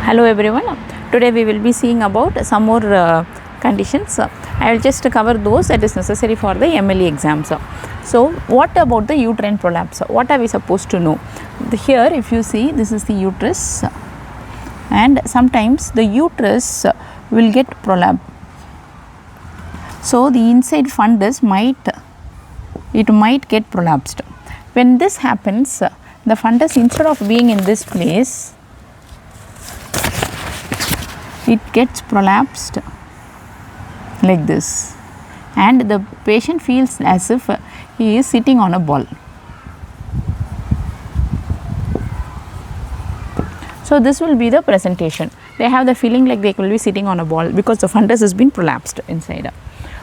Hello everyone, today we will be seeing about some more conditions. I will just cover those that is necessary for the MLE exams. So what about the uterine prolapse? What are we supposed to know? Here if you see, this is the uterus and sometimes the uterus will get prolapsed. So the inside fundus might get prolapsed. When this happens, the fundus, instead of being in this place, it gets prolapsed like this, and the patient feels as if he is sitting on a ball. So this will be the presentation. They have the feeling like they will be sitting on a ball because the fundus has been prolapsed inside.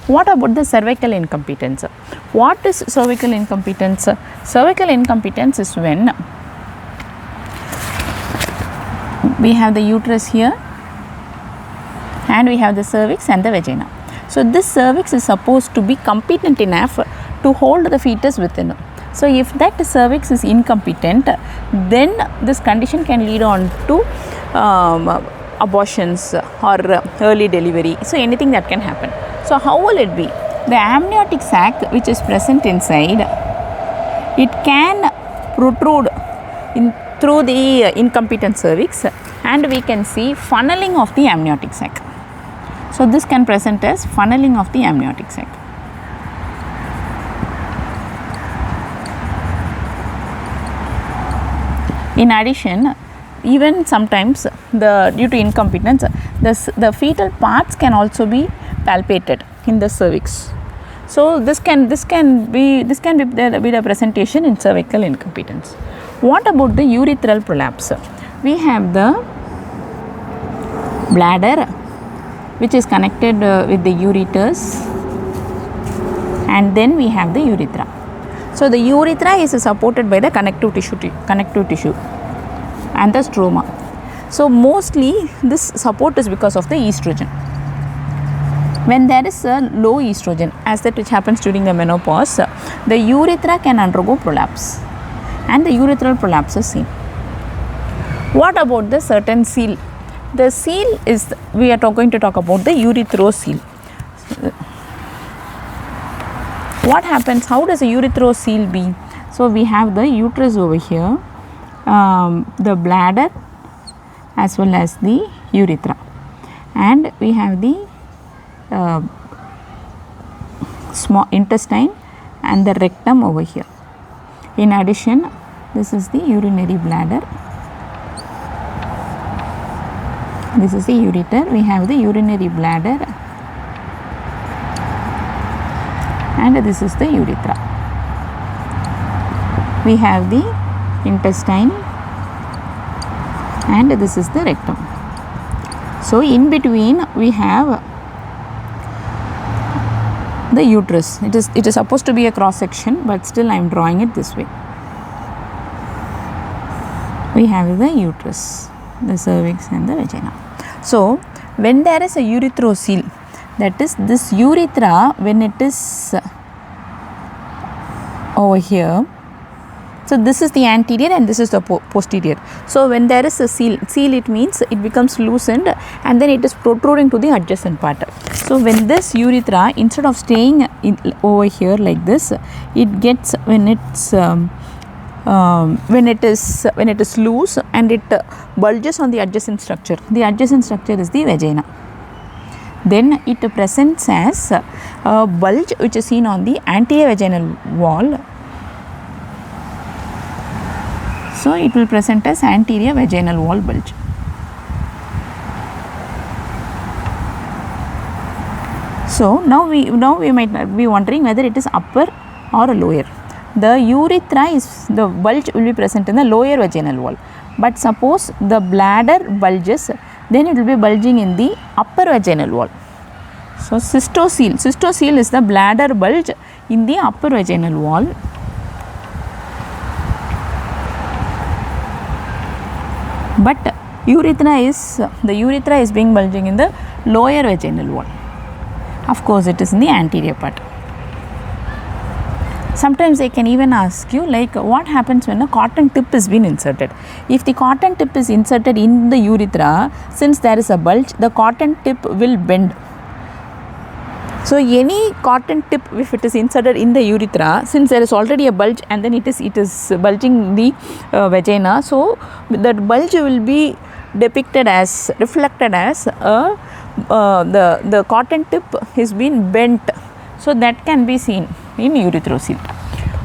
What about the cervical incompetence? What is cervical incompetence? Cervical incompetence is when we have the uterus here and we have the cervix and the vagina. So this cervix is supposed to be competent enough to hold the fetus within. So if that cervix is incompetent, then this condition can lead on to abortions or early delivery. So anything that can happen. So how will it be? The amniotic sac which is present inside, it can protrude through the incompetent cervix, and we can see funneling of the amniotic sac. So this can present as funneling of the amniotic sac. In addition, even sometimes due to incompetence, the fetal parts can also be palpated in the cervix. So this can be the presentation in cervical incompetence. What about the urethral prolapse? We have the bladder which is connected with the ureters, and then we have the urethra. So the urethra is supported by the connective tissue and the stroma. So mostly this support is because of the estrogen. When there is a low estrogen, as that which happens during the menopause, the urethra can undergo prolapse and the urethral prolapse is seen. What about the certain seal? The seal is, we are going to talk about the urethrocele. What happens? How does a urethrocele be? So we have the uterus over here, the bladder as well as the urethra, and we have the small intestine and the rectum over here. In addition, this is the urinary bladder. This is the ureter. We have the urinary bladder, and this is the urethra. We have the intestine, and this is the rectum. So in between we have the uterus. It is supposed to be a cross section, but still I am drawing it this way. We have the uterus, the cervix and the vagina. So when there is a urethrocele, that is this urethra, when it is over here, so this is the anterior and this is the posterior. So when there is a seal, it means it becomes loosened and then it is protruding to the adjacent part. So when this urethra, instead of staying over here like this, it gets, when it is loose and it bulges on the adjacent structure. The adjacent structure is the vagina. Then it presents as a bulge which is seen on the anterior vaginal wall. So it will present as anterior vaginal wall bulge. So now we might be wondering whether it is upper or lower. The urethra is, the bulge will be present in the lower vaginal wall, but suppose the bladder bulges, then it will be bulging in the upper vaginal wall. So cystocele is the bladder bulge in the upper vaginal wall. But the urethra is being bulging in the lower vaginal wall. Of course, it is in the anterior part. Sometimes they can even ask you like what happens when a cotton tip is been inserted. If the cotton tip is inserted in the urethra, since there is a bulge, the cotton tip will bend. So any cotton tip, if it is inserted in the urethra, since there is already a bulge and then it is bulging the vagina, so that bulge will be depicted as, reflected as the cotton tip is been bent. So that can be seen in urethrocele.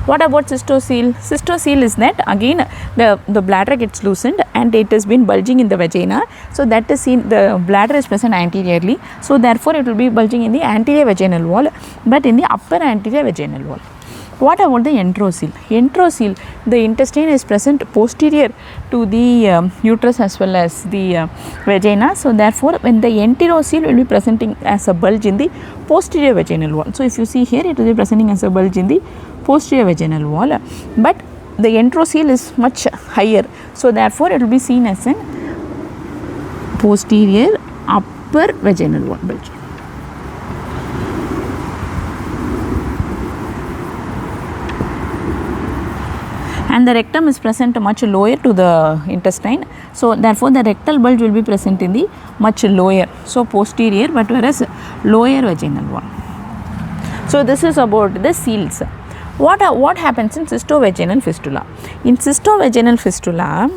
What about cystocele? Cystocele is that again the bladder gets loosened and it has been bulging in the vagina. So that is seen, the bladder is present anteriorly. So therefore it will be bulging in the anterior vaginal wall, but in the upper anterior vaginal wall. What about the enterocele? Enterocele, the intestine is present posterior to the uterus as well as the vagina. So therefore when the enterocele will be presenting as a bulge in the posterior vaginal wall. So if you see here, it will be presenting as a bulge in the posterior vaginal wall, but the enterocele is much higher. So therefore it will be seen as an posterior upper vaginal wall bulge. And the rectum is present much lower to the intestine. So therefore the rectal bulge will be present in the much lower, so posterior, but whereas lower vaginal wall. So this is about the seals. What happens in cystovaginal fistula? In cystovaginal fistula,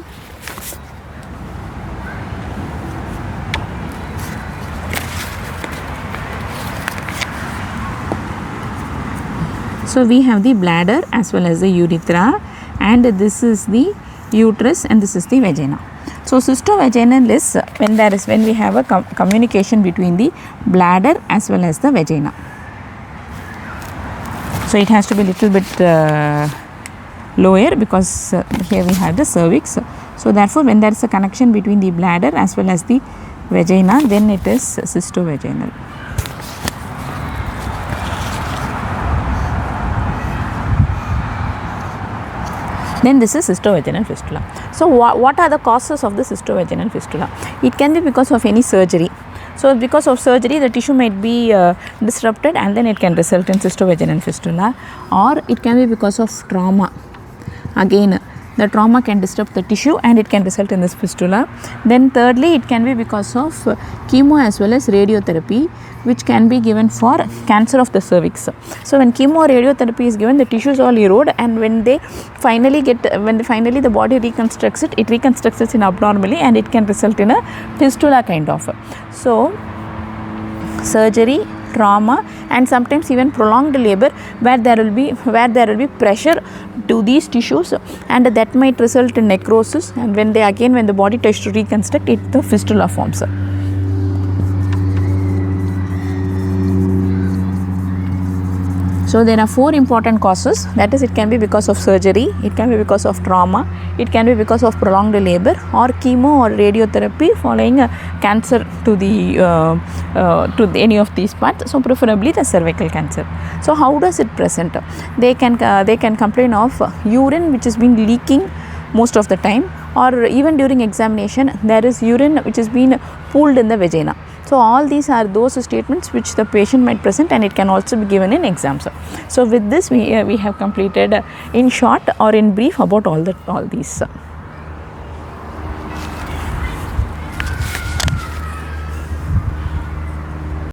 so we have the bladder as well as the urethra, and this is the uterus and this is the vagina. So cystovaginal is when we have a communication between the bladder as well as the vagina. So it has to be little bit lower because here we have the cervix. So therefore when there is a connection between the bladder as well as the vagina, then it is cystovaginal. Then this is cystovaginal fistula. So what are the causes of the cystovaginal fistula? It can be because of any surgery. So because of surgery, the tissue might be disrupted and then it can result in cystovaginal fistula, or it can be because of trauma. Again, the trauma can disrupt the tissue and it can result in this fistula. Then thirdly, it can be because of chemo as well as radiotherapy, which can be given for cancer of the cervix. So when chemo or radiotherapy is given, the tissues all erode, and when finally the body reconstructs it, it reconstructs it in abnormally and it can result in a fistula kind of. So surgery, trauma, and sometimes even prolonged labor where there will be pressure to these tissues, and that might result in necrosis, and when the body tries to reconstruct, the fistula forms. So there are 4 important causes, that is, it can be because of surgery, it can be because of trauma, it can be because of prolonged labor, or chemo or radiotherapy following cancer to any of these parts, so preferably the cervical cancer. So how does it present? They can complain of urine which has been leaking most of the time, or even during examination there is urine which has been pooled in the vagina. So all these are those statements which the patient might present, and it can also be given in exams. So with this we have completed in short or in brief about all these.